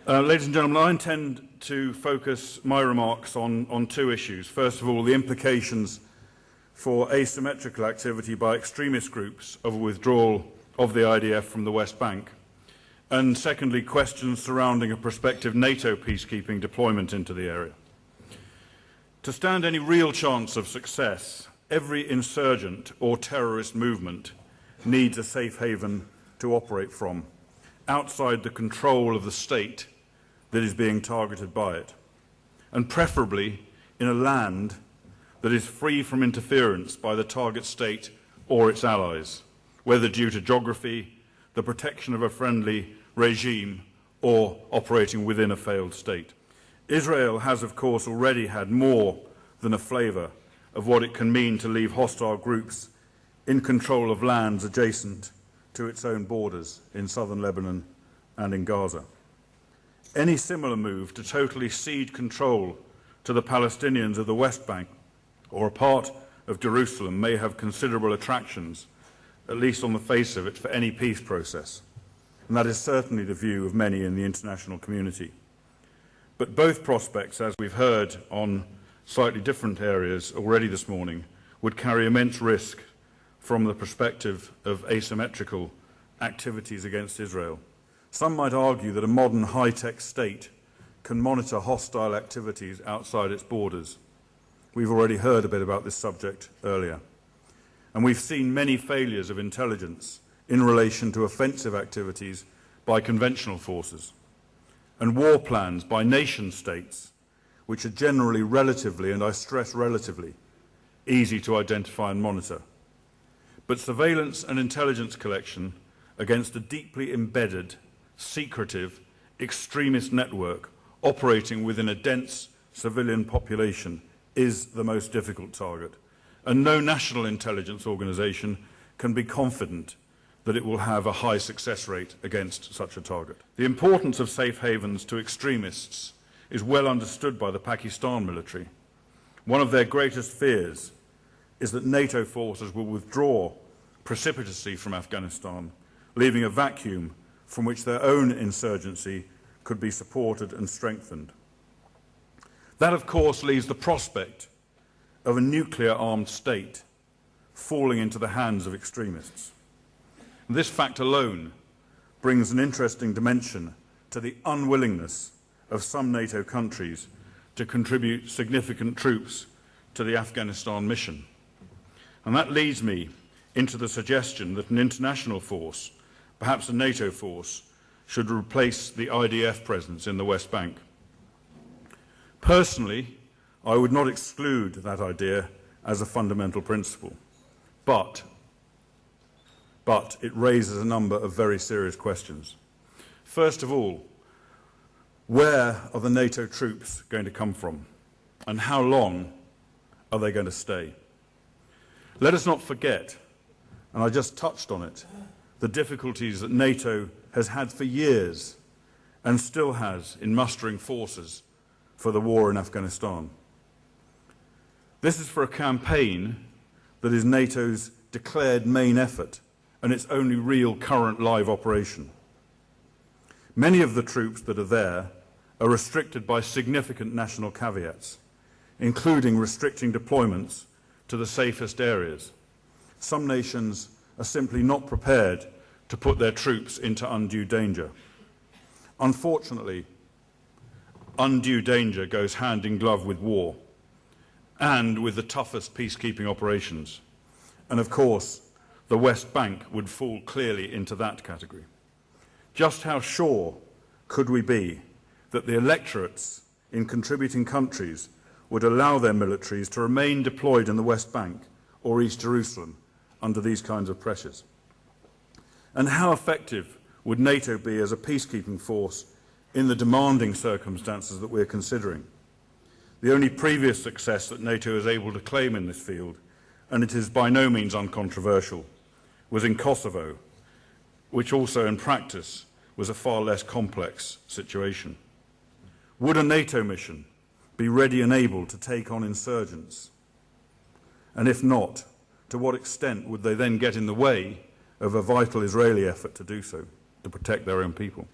Ladies and gentlemen, I intend to focus my remarks on two issues. First of all, the implications for asymmetrical activity by extremist groups of a withdrawal of the IDF from the West Bank. And secondly, questions surrounding a prospective NATO peacekeeping deployment into the area. To stand any real chance of success, every insurgent or terrorist movement needs a safe haven to operate from, outside the control of the state that is being targeted by it, and preferably in a land that is free from interference by the target state or its allies, whether due to geography, the protection of a friendly regime, or operating within a failed state. Israel has, of course, already had more than a flavour of what it can mean to leave hostile groups in control of lands adjacent to its own borders in southern Lebanon and in Gaza. Any similar move to totally cede control to the Palestinians of the West Bank or a part of Jerusalem may have considerable attractions, at least on the face of it, for any peace process. And that is certainly the view of many in the international community. But both prospects, as we've heard on slightly different areas already this morning, would carry immense risk from the perspective of asymmetrical activities against Israel. Some might argue that a modern high-tech state can monitor hostile activities outside its borders. We've already heard a bit about this subject earlier. And we've seen many failures of intelligence in relation to offensive activities by conventional forces and war plans by nation-states, which are generally relatively, and I stress relatively, easy to identify and monitor. But surveillance and intelligence collection against a deeply embedded, secretive, extremist network operating within a dense civilian population is the most difficult target. And no national intelligence organisation can be confident that it will have a high success rate against such a target. The importance of safe havens to extremists is well understood by the Pakistan military. One of their greatest fears is that NATO forces will withdraw precipitously from Afghanistan, leaving a vacuum from which their own insurgency could be supported and strengthened. That, of course, leaves the prospect of a nuclear-armed state falling into the hands of extremists. This fact alone brings an interesting dimension to the unwillingness of some NATO countries to contribute significant troops to the Afghanistan mission. And that leads me into the suggestion that an international force, perhaps a NATO force, should replace the IDF presence in the West Bank. Personally, I would not exclude that idea as a fundamental principle, but it raises a number of very serious questions. First of all, where are the NATO troops going to come from, and how long are they going to stay? Let us not forget, and I just touched on it, the difficulties that NATO has had for years and still has in mustering forces for the war in Afghanistan. This is for a campaign that is NATO's declared main effort and its only real current live operation. Many of the troops that are there are restricted by significant national caveats, including restricting deployments to the safest areas. Some nations are simply not prepared to put their troops into undue danger. Unfortunately, undue danger goes hand in glove with war and with the toughest peacekeeping operations. And of course, the West Bank would fall clearly into that category. Just how sure could we be that the electorates in contributing countries would allow their militaries to remain deployed in the West Bank or East Jerusalem under these kinds of pressures? And how effective would NATO be as a peacekeeping force in the demanding circumstances that we're considering? The only previous success that NATO is able to claim in this field, and it is by no means uncontroversial, was in Kosovo, which also in practice was a far less complex situation. Would a NATO mission be ready and able to take on insurgents? And if not, to what extent would they then get in the way of a vital Israeli effort to do so, to protect their own people?